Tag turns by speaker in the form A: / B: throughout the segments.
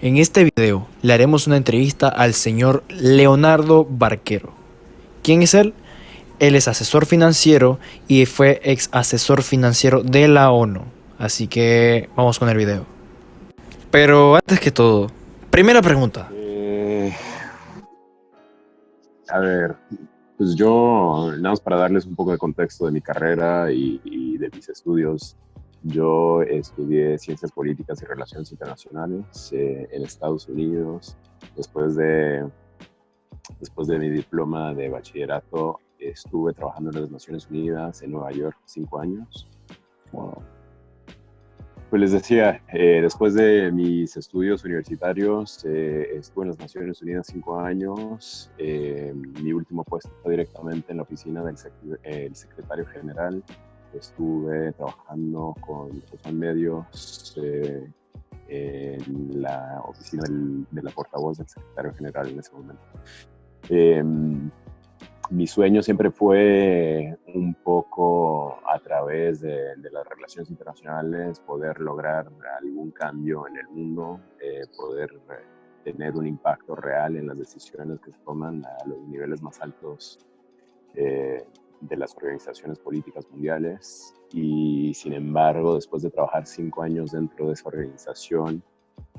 A: En este video le haremos una entrevista al señor Leonardo Barquero. ¿Quién es él? Él es asesor financiero y fue ex asesor financiero de la ONU. Así que vamos con el video. Pero antes que todo, primera pregunta.
B: A ver, pues yo, nada más para darles un poco de contexto de mi carrera y de mis estudios, yo estudié Ciencias Políticas y Relaciones Internacionales en Estados Unidos. Después de, después de mi diploma de bachillerato, estuve trabajando en las Naciones Unidas en Nueva York 5 años. Wow. Pues les decía, después de mis estudios universitarios, estuve en las Naciones Unidas 5 años. Mi último puesto fue directamente en la oficina del secretario general. Estuve trabajando con Juan Medios en la oficina de la portavoz del secretario general en ese momento. Mi sueño siempre fue un poco a través de las relaciones internacionales poder lograr algún cambio en el mundo, poder tener un impacto real en las decisiones que se toman a los niveles más altos de las organizaciones políticas mundiales. Y sin embargo, después de trabajar 5 años dentro de esa organización,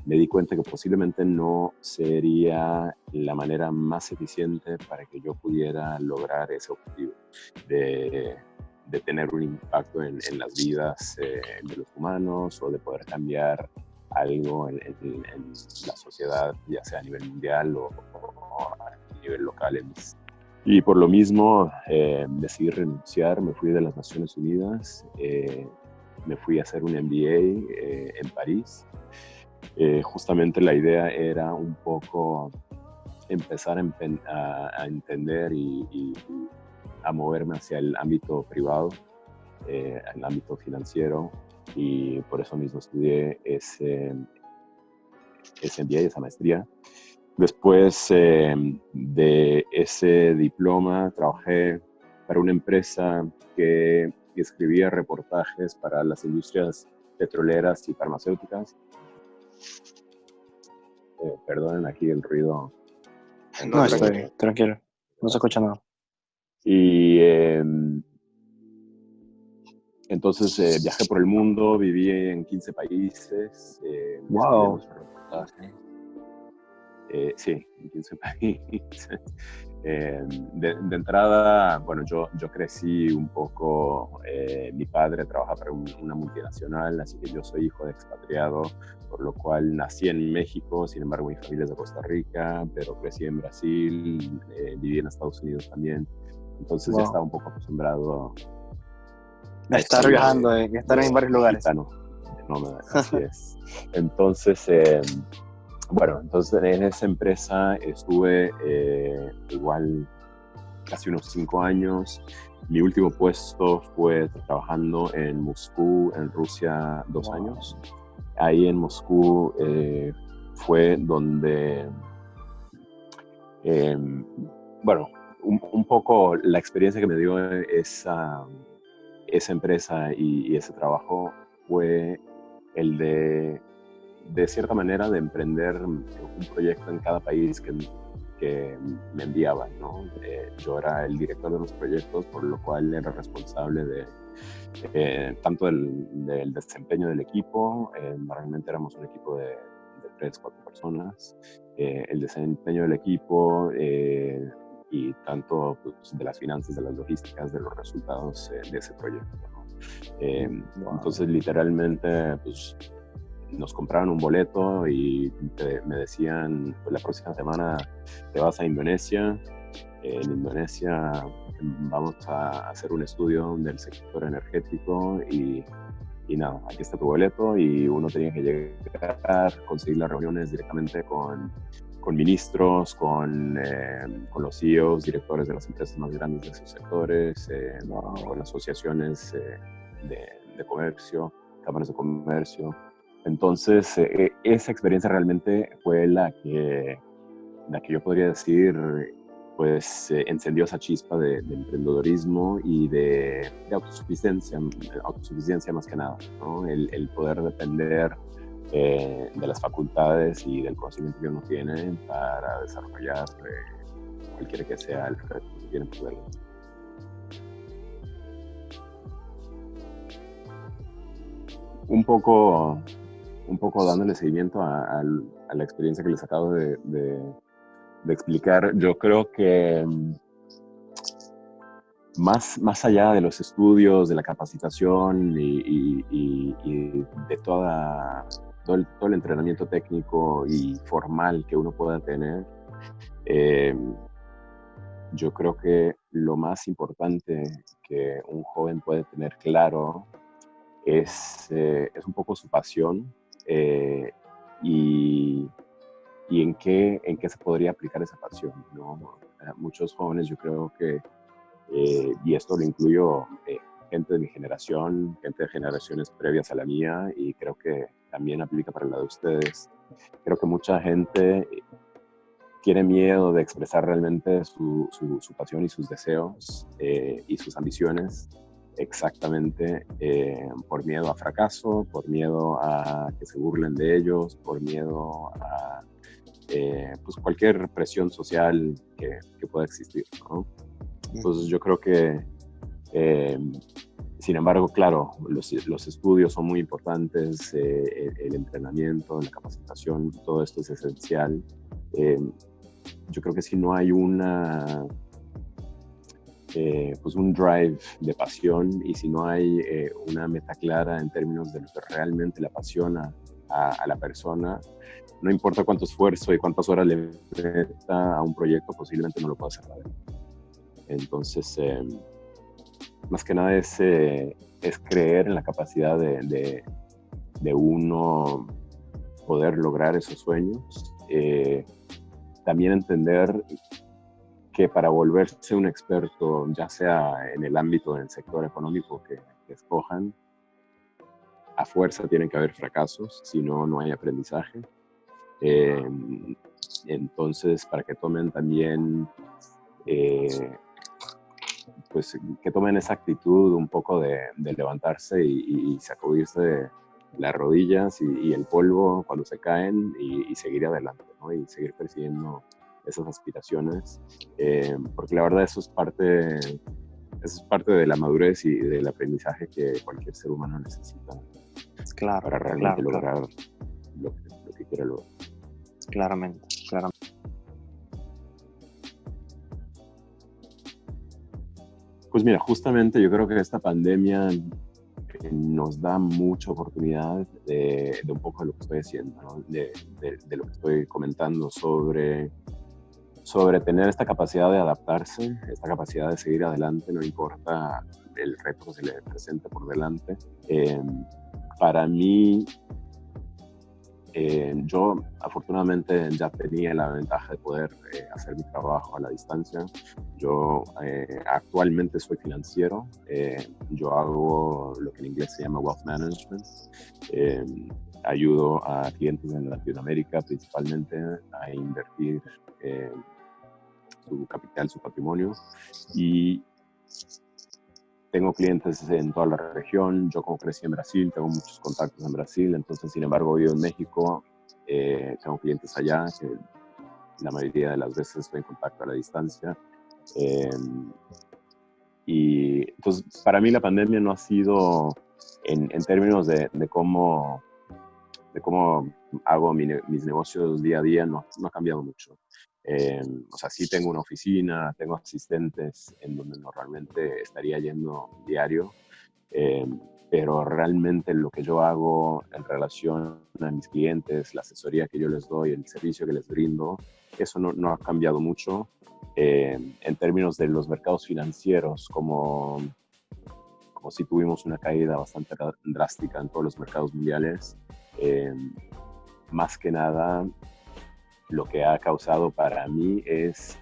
B: me di cuenta que posiblemente no sería la manera más eficiente para que yo pudiera lograr ese objetivo de tener un impacto en las vidas de los humanos o de poder cambiar algo en la sociedad, ya sea a nivel mundial o a nivel local. Y por lo mismo decidí renunciar, me fui de las Naciones Unidas, me fui a hacer un MBA en París. Justamente la idea era un poco empezar a entender y a moverme hacia el ámbito privado, el ámbito financiero, y por eso mismo estudié ese MBA, esa maestría. Después de ese diploma trabajé para una empresa que escribía reportajes para las industrias petroleras y farmacéuticas. Perdonen aquí el ruido.
C: No, estoy bien, tranquilo. No se escucha nada.
B: Y entonces viajé por el mundo, viví en 15 países.
C: Wow.
B: Sí, en 15 países. De entrada, bueno, yo crecí un poco, mi padre trabaja para una multinacional, así que yo soy hijo de expatriado, por lo cual nací en México, sin embargo mi familia es de Costa Rica, pero crecí en Brasil, viví en Estados Unidos también, entonces ya estaba un poco acostumbrado
C: a estar viajando, estar en varios lugares.
B: Gitano, así es. Entonces, bueno, entonces en esa empresa estuve igual casi unos 5 años. Mi último puesto fue trabajando en Moscú, en Rusia, 2 años. Ahí en Moscú fue donde, bueno, un poco la experiencia que me dio esa empresa y ese trabajo fue el de cierta manera de emprender un proyecto en cada país que me enviaban, ¿no? Yo era el director de los proyectos, por lo cual era responsable de tanto del desempeño del equipo, realmente éramos un equipo de 3, 4 personas, el desempeño del equipo y tanto pues, de las finanzas, de las logísticas, de los resultados de ese proyecto, ¿no? Entonces literalmente pues nos compraron un boleto y me decían, pues la próxima semana te vas a Indonesia. En Indonesia vamos a hacer un estudio del sector energético y nada, aquí está tu boleto, y uno tenía que llegar, conseguir las reuniones directamente con ministros, con los CEOs, directores de las empresas más grandes de esos sectores, con asociaciones de comercio, cámaras de comercio. Entonces, esa experiencia realmente fue la que yo podría decir, pues, encendió esa chispa de emprendedorismo y de autosuficiencia más que nada, ¿no? El poder depender de las facultades y del conocimiento que uno tiene para desarrollar cualquiera que sea el reto que tiene por delante. Un poco dándole seguimiento a la experiencia que les acabo de explicar, yo creo que más allá de los estudios, de la capacitación y de todo el entrenamiento técnico y formal que uno pueda tener, yo creo que lo más importante que un joven puede tener claro es un poco su pasión y en qué se podría aplicar esa pasión, ¿no? Muchos jóvenes, yo creo que, y esto lo incluyo, gente de mi generación, gente de generaciones previas a la mía, y creo que también aplica para la de ustedes. Creo que mucha gente tiene miedo de expresar realmente su pasión y sus deseos y sus ambiciones, exactamente por miedo a fracaso, por miedo a que se burlen de ellos, por miedo a pues cualquier presión social que pueda existir, ¿no? Entonces yo creo que, sin embargo, claro, los estudios son muy importantes, el entrenamiento, la capacitación, todo esto es esencial. Yo creo que si no hay pues un drive de pasión y si no hay una meta clara en términos de lo que realmente le apasiona a la persona, no importa cuánto esfuerzo y cuántas horas le meta a un proyecto, posiblemente no lo pueda hacer adelante. Entonces, más que nada es creer en la capacidad de uno poder lograr esos sueños. También entender que para volverse un experto, ya sea en el ámbito del sector económico que escojan, a fuerza tienen que haber fracasos, si no, no hay aprendizaje. Entonces, para que tomen también, pues que tomen esa actitud un poco de levantarse y sacudirse de las rodillas y el polvo cuando se caen y seguir adelante, ¿no? Y seguir persiguiendo esas aspiraciones, porque la verdad eso es parte de la madurez y del aprendizaje que cualquier ser humano necesita para realmente lograr lo que quiere lograr.
C: Claramente.
B: Pues mira, justamente yo creo que esta pandemia nos da mucha oportunidad de un poco de lo que estoy haciendo, ¿no? de lo que estoy comentando sobre tener esta capacidad de adaptarse, esta capacidad de seguir adelante, no importa el reto que se le presente por delante. Para mí, yo afortunadamente ya tenía la ventaja de poder hacer mi trabajo a la distancia. Yo actualmente soy financiero, yo hago lo que en inglés se llama wealth management. Ayudo a clientes en Latinoamérica principalmente a invertir su capital, su patrimonio, y tengo clientes en toda la región. Yo como crecí en Brasil, tengo muchos contactos en Brasil, entonces sin embargo vivo en México, tengo clientes allá que la mayoría de las veces estoy en contacto a la distancia. Y entonces para mí la pandemia no ha sido en términos de cómo hago mis negocios día a día, no ha cambiado mucho. O sea, sí tengo una oficina, tengo asistentes en donde normalmente estaría yendo diario, pero realmente lo que yo hago en relación a mis clientes, la asesoría que yo les doy, el servicio que les brindo, eso no ha cambiado mucho. En términos de los mercados financieros, como si tuvimos una caída bastante drástica en todos los mercados mundiales, más que nada lo que ha causado para mí es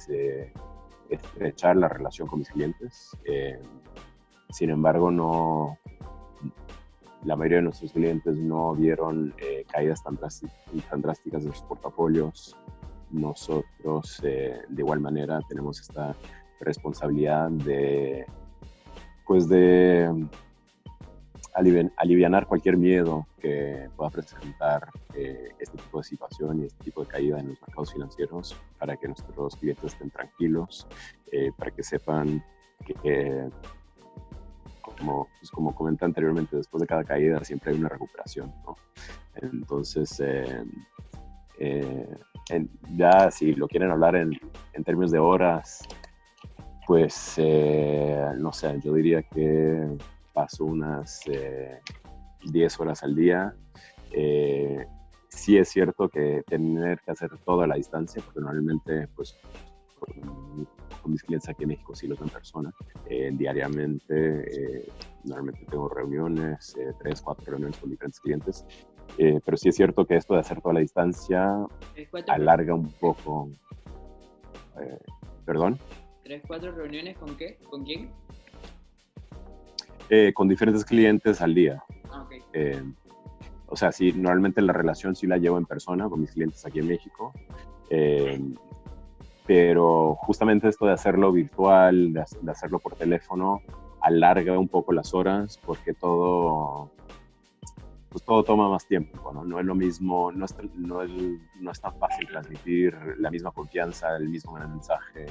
B: estrechar la relación con mis clientes. Sin embargo, la mayoría de nuestros clientes no vieron caídas tan drásticas de sus portafolios. Nosotros, de igual manera, tenemos esta responsabilidad de alivianar cualquier miedo que pueda presentar este tipo de situación y este tipo de caída en los mercados financieros, para que nuestros clientes estén tranquilos, para que sepan que, como comenté anteriormente, después de cada caída siempre hay una recuperación, ¿no? Entonces, ya si lo quieren hablar en términos de horas, pues no sé, yo diría que paso unas 10 horas al día. Sí es cierto que tener que hacer todo a la distancia, porque normalmente pues con mis clientes aquí en México sí los veo en persona. Diariamente, normalmente tengo reuniones, 3, 4 reuniones con diferentes clientes. Pero sí es cierto que esto de hacer toda la distancia alarga un poco. ¿Perdón?
D: 3, 4 reuniones con qué? ¿Con quién?
B: Con diferentes clientes al día.
D: Ok.
B: O sea, sí, normalmente la relación sí la llevo en persona con mis clientes aquí en México. Pero justamente esto de hacerlo virtual, de hacerlo por teléfono, alarga un poco las horas, porque todo toma más tiempo, ¿no? No es lo mismo, no es tan fácil transmitir la misma confianza, el mismo mensaje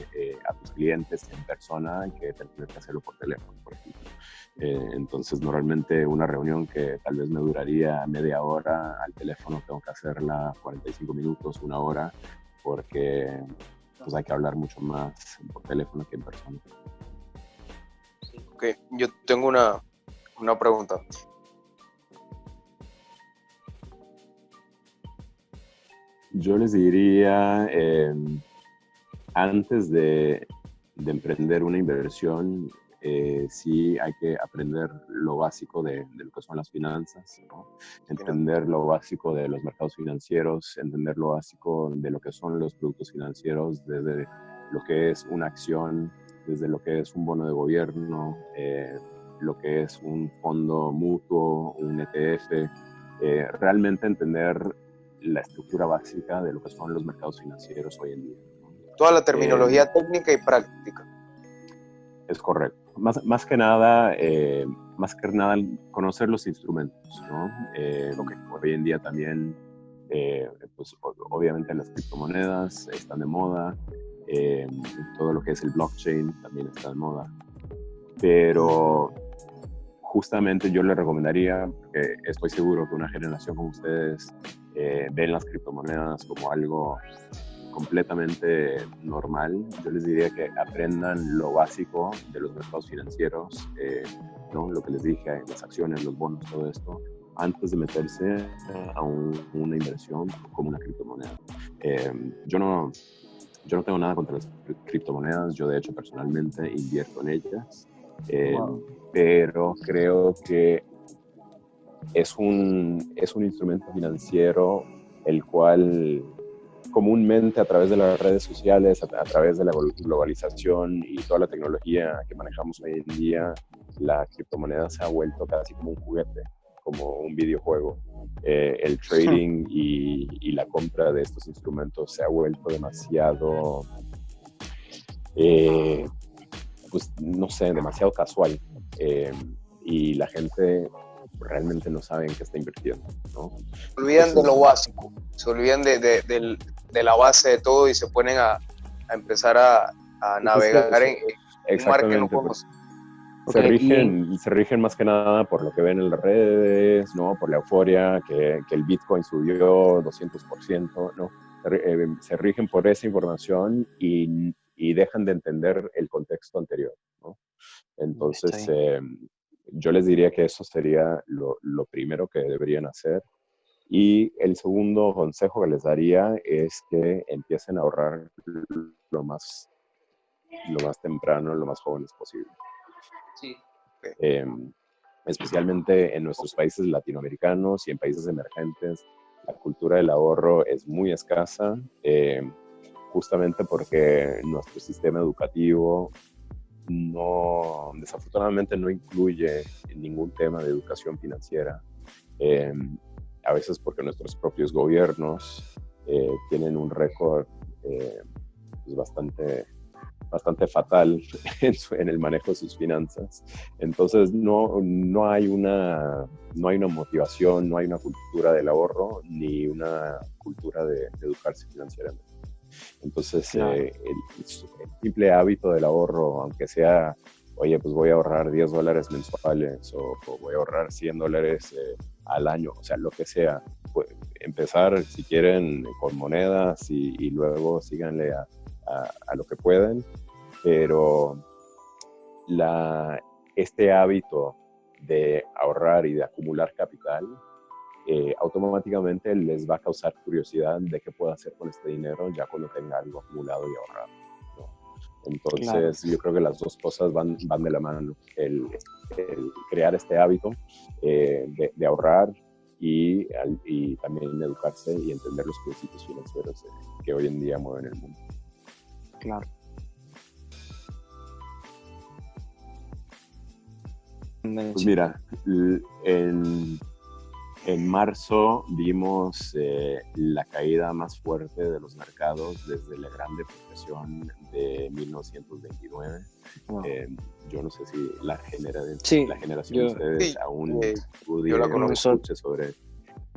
B: a tus clientes en persona que tener que hacerlo por teléfono, por ejemplo. Entonces, normalmente una reunión que tal vez me duraría media hora, al teléfono tengo que hacerla 45 minutos, una hora, porque pues hay que hablar mucho más por teléfono que en persona.
E: Ok, yo tengo una pregunta.
B: Yo les diría, antes de emprender una inversión, sí hay que aprender lo básico de lo que son las finanzas, ¿no? Entender lo básico de los mercados financieros, entender lo básico de lo que son los productos financieros, desde lo que es una acción, desde lo que es un bono de gobierno, lo que es un fondo mutuo, un ETF, realmente entender la estructura básica de lo que son los mercados financieros hoy en día, ¿no?
E: Toda la terminología técnica y práctica.
B: Es correcto. Más que nada, conocer los instrumentos, ¿no? Hoy en día también, pues obviamente las criptomonedas están de moda, todo lo que es el blockchain también está de moda, pero justamente yo les recomendaría, porque estoy seguro que una generación como ustedes ven las criptomonedas como algo completamente normal. Yo les diría que aprendan lo básico de los mercados financieros, ¿no? Lo que les dije, las acciones, los bonos, todo esto, antes de meterse a una inversión como una criptomoneda. Yo no tengo nada contra las criptomonedas, yo de hecho personalmente invierto en ellas, pero creo que es un instrumento financiero el cual comúnmente a través de las redes sociales, a través de la globalización y toda la tecnología que manejamos hoy en día, la criptomoneda se ha vuelto casi como un juguete, como un videojuego. El trading y la compra de estos instrumentos se ha vuelto demasiado, pues no sé, demasiado casual. Y la gente realmente no sabe en qué está invirtiendo, ¿no?
E: Se olvidan de lo básico, se olvidan de la base de todo y se ponen a empezar a navegar en un mar que no conocen.
B: Se rigen más que nada por lo que ven en las redes, ¿no? Por la euforia, que el Bitcoin subió 200%, ¿no? Se rigen por esa información y dejan de entender el contexto anterior, ¿no? Entonces, yo les diría que eso sería lo primero que deberían hacer. Y el segundo consejo que les daría es que empiecen a ahorrar lo más temprano, lo más jóvenes posible.
D: Sí.
B: Especialmente en nuestros países latinoamericanos y en países emergentes, la cultura del ahorro es muy escasa, justamente porque nuestro sistema educativo desafortunadamente no incluye ningún tema de educación financiera. A veces porque nuestros propios gobiernos tienen un récord pues bastante bastante fatal en el manejo de sus finanzas. Entonces no hay una motivación, no hay una cultura del ahorro ni una cultura de educarse financieramente. Entonces
C: Claro.
B: el simple hábito del ahorro, aunque sea, oye, pues voy a ahorrar $10 mensuales o voy a ahorrar $100 al año, o sea, lo que sea, pues, empezar si quieren con monedas y luego síganle a lo que pueden, pero este hábito de ahorrar y de acumular capital automáticamente les va a causar curiosidad de qué puedo hacer con este dinero ya cuando tenga algo acumulado y ahorrado, ¿no? Entonces, yo creo que las dos cosas van de la mano. El crear este hábito de ahorrar y también educarse y entender los principios financieros que hoy en día mueven el mundo.
C: Claro.
B: Pues mira, en marzo vimos la caída más fuerte de los mercados desde la Gran Depresión de 1929.
C: Wow.
B: Yo no sé si la generación
C: yo-
B: de ustedes
E: sí,
B: aún
E: yo la conozco.
B: escuche sobre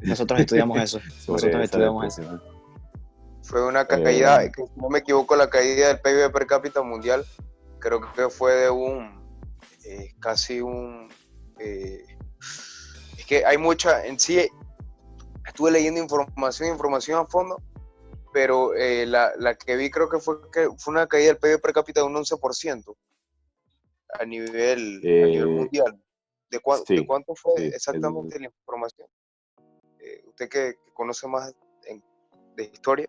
C: Nosotros estudiamos eso. Nosotros
B: esa
C: estudiamos eso.
B: depresión.
E: Fue una caída, que, si no me equivoco, la caída del PIB per cápita mundial, creo que fue de casi un... es que hay mucha, en sí, estuve leyendo información a fondo, pero la que vi creo que fue una caída del PIB per cápita de un 11% a nivel mundial. ¿De cuánto fue exactamente la información? Usted que conoce más de historia.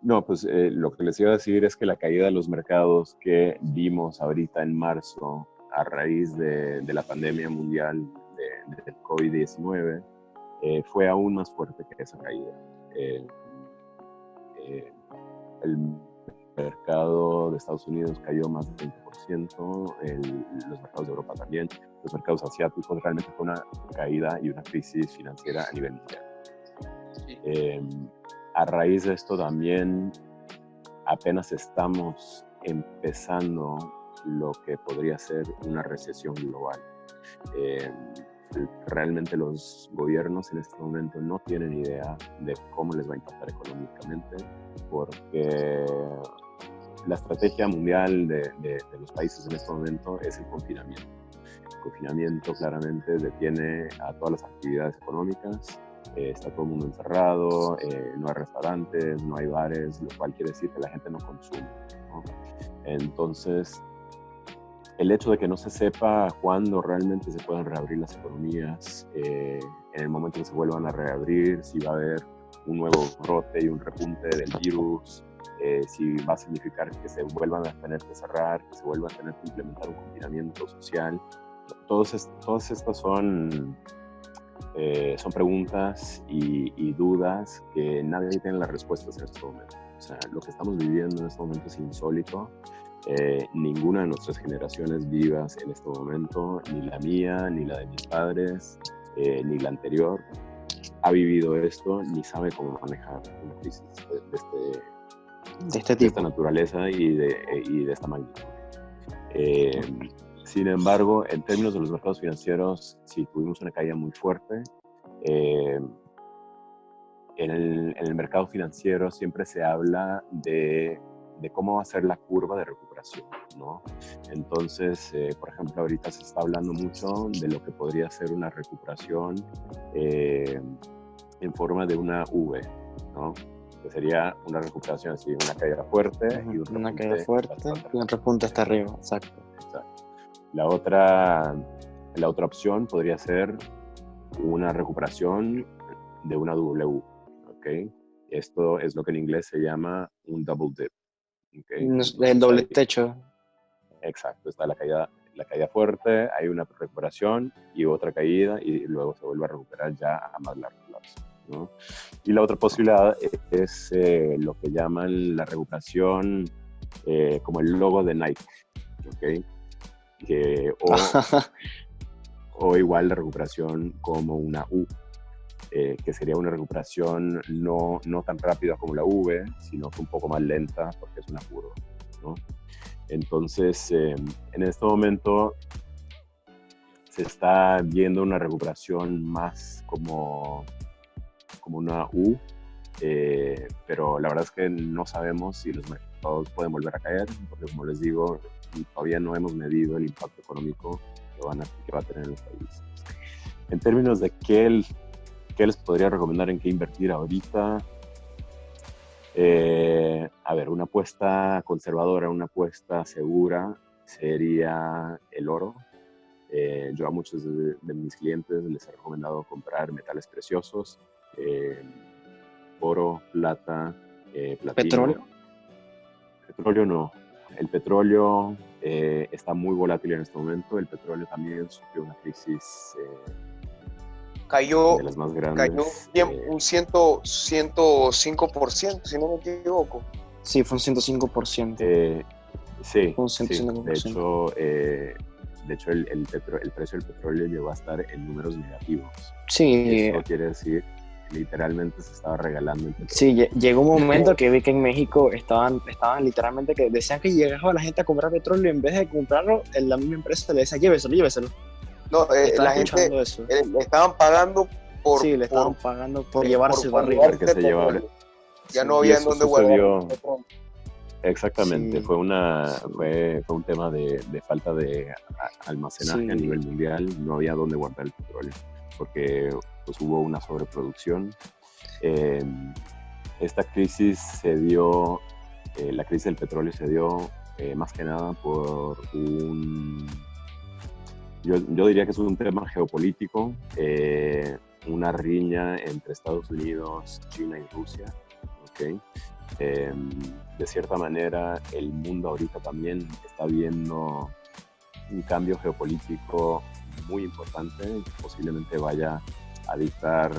B: No, pues lo que les iba a decir es que la caída de los mercados que vimos ahorita en marzo a raíz de la pandemia mundial del COVID-19 fue aún más fuerte que esa caída. El mercado de Estados Unidos cayó más del 20%, los mercados de Europa también, los mercados asiáticos, realmente fue una caída y una crisis financiera a nivel mundial.
D: Sí.
B: A raíz de esto también apenas estamos empezando lo que podría ser una recesión global. Realmente los gobiernos en este momento no tienen idea de cómo les va a impactar económicamente, porque la estrategia mundial de los países en este momento es el confinamiento. El confinamiento claramente detiene a todas las actividades económicas. Está todo el mundo encerrado, no hay restaurantes, no hay bares, lo cual quiere decir que la gente no consume, ¿no? Entonces, el hecho de que no se sepa cuándo realmente se puedan reabrir las economías, en el momento que se vuelvan a reabrir, si va a haber un nuevo brote y un repunte del virus, si va a significar que se vuelvan a tener que cerrar, que se vuelva a tener que implementar un confinamiento social. Todas estas son preguntas y dudas que nadie tiene las respuestas en este momento. O sea, lo que estamos viviendo en este momento es insólito. Ninguna de nuestras generaciones vivas en este momento, ni la mía, ni la de mis padres, ni la anterior, ha vivido esto, ni sabe cómo manejar una crisis de esta naturaleza y de esta magnitud. Sin embargo, en términos de los mercados financieros, sí tuvimos una caída muy fuerte. En el mercado financiero siempre se habla de cómo va a ser la curva de recuperación, ¿no? Entonces, por ejemplo, ahorita se está hablando mucho de lo que podría ser una recuperación en forma de una V, ¿no? Que sería una recuperación así, una caída fuerte y
C: una caída fuerte y un repunte hasta arriba, exacto.
B: La otra opción podría ser una recuperación de una W, ¿ok? Esto es lo que en inglés se llama un double dip. ¿Okay?
C: El doble techo.
B: Exacto, está la caída fuerte, hay una recuperación y otra caída y luego se vuelve a recuperar ya a más largo plazo, ¿no? Y la otra posibilidad es lo que llaman la recuperación como el logo de Nike, ¿ok? O igual la recuperación como una U, que sería una recuperación no tan rápida como la V, sino que un poco más lenta porque es una curva. ¿no? Entonces, en este momento se está viendo una recuperación más como una U, pero la verdad es que no sabemos si los mercados pueden volver a caer, porque como les digo, todavía no hemos medido el impacto económico que va a tener en los países. En términos de qué les podría recomendar en qué invertir ahorita, a ver, una apuesta conservadora, una apuesta segura sería el oro. Yo a muchos de mis clientes les he recomendado comprar metales preciosos, oro, plata, platino.
A: ¿Petróleo?
B: Petróleo no. El petróleo está muy volátil en este momento. El petróleo también sufrió una crisis
E: Cayó,
B: de las más grandes.
E: un 105%, si no me equivoco.
C: Sí, fue un 105%.
B: Sí,
C: Un
B: sí.
C: 105%.
B: De hecho el precio del petróleo llegó a estar en números negativos.
C: Sí,
B: Eso quiere decir que literalmente se estaba regalando el petróleo.
C: sí, llegó un momento que vi que en México estaban literalmente que decían que llegaba la gente a comprar petróleo y en vez de comprarlo, la misma empresa le decía, lléveselo.
E: No,
C: Estaba
E: la gente
C: escuchando eso.
E: le estaban pagando por,
C: Sí, le estaban pagando por llevarse el barril.
B: Porque se llevaba.
E: Ya
B: Sí,
E: no
B: y
E: había en
B: eso
E: dónde
B: sucedió.
E: guardar el petróleo.
B: Exactamente,
C: Sí,
B: fue un tema de falta de almacenaje
C: sí.
B: a nivel mundial, no había dónde guardar el petróleo, porque pues, hubo una sobreproducción. Esta crisis se dio, la crisis del petróleo se dio más que nada por yo diría que es un tema geopolítico, una riña entre Estados Unidos, China y Rusia, ¿ok? De cierta manera, el mundo ahorita también está viendo un cambio geopolítico muy importante, que posiblemente vaya a dictar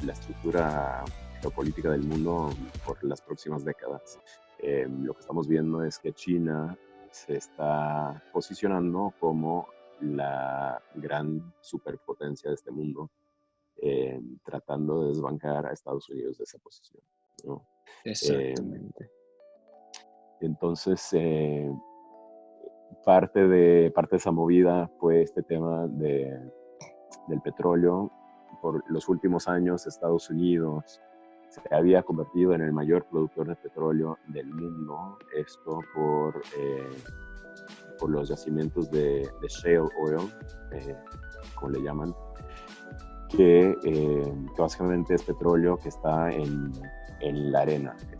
B: la estructura geopolítica del mundo por las próximas décadas. Lo que estamos viendo es que China se está posicionando como la gran superpotencia de este mundo, tratando de desbancar a Estados Unidos de esa posición, ¿no?
C: Exactamente.
B: Entonces, parte de esa movida fue este tema del petróleo. Por los últimos años, Estados Unidos se había convertido en el mayor productor de petróleo del mundo, esto por los yacimientos de shale oil, como le llaman, que básicamente es petróleo que está en la arena, que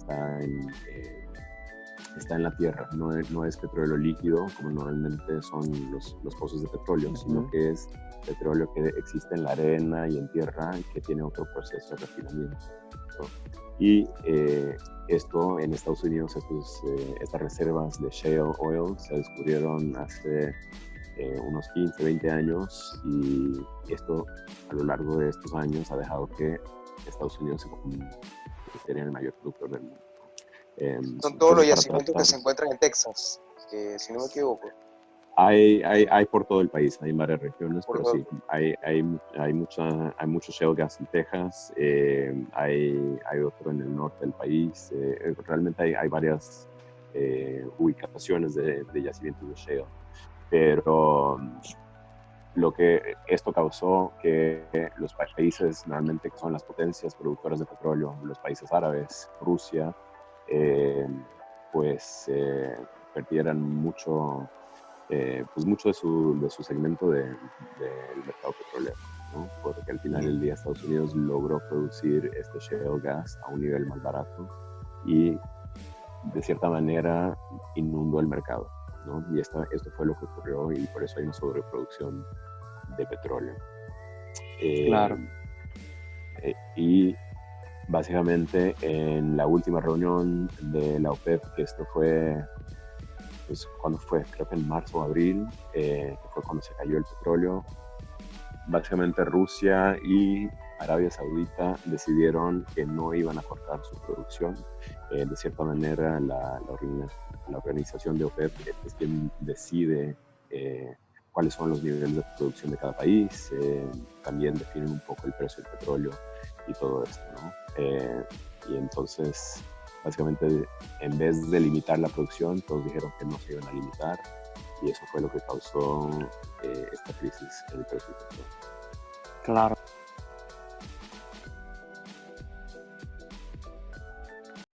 B: está en la tierra, no es petróleo líquido como normalmente son los pozos de petróleo, sino que es petróleo que existe en la arena y en tierra, que tiene otro proceso de refinamiento, ¿no? Y esto en Estados Unidos, estas reservas de shale oil se descubrieron hace unos 15, 20 años, y esto a lo largo de estos años ha dejado que Estados Unidos se convirtiera en el mayor productor del mundo.
E: Son todos los yacimientos que se encuentran en Texas, si no me equivoco.
B: Hay por todo el país, hay varias regiones, pero sí, hay mucho shale gas en Texas, hay otro en el norte del país, realmente hay varias ubicaciones de yacimientos de shale, pero lo que esto causó que los países normalmente que son las potencias productoras de petróleo, los países árabes, Rusia, perdieran mucho de su segmento del mercado petrolero, ¿no? Porque al final del día Estados Unidos logró producir este shale gas a un nivel más barato y de cierta manera inundó el mercado, ¿no? Y esto fue lo que ocurrió, y por eso hay una sobreproducción de petróleo.
C: Claro.
B: Y básicamente en la última reunión de la OPEP, que esto fue, pues, ¿cuándo fue? Creo que en marzo o abril, que fue cuando se cayó el petróleo, básicamente Rusia y Arabia Saudita decidieron que no iban a cortar su producción. De cierta manera, la organización de OPEP es quien decide cuáles son los niveles de producción de cada país, también definen un poco el precio del petróleo y todo esto, ¿no? Y entonces, Básicamente, en vez de limitar la producción, todos dijeron que no se iban a limitar y eso fue lo que causó esta crisis en el precio del petróleo.
C: Claro.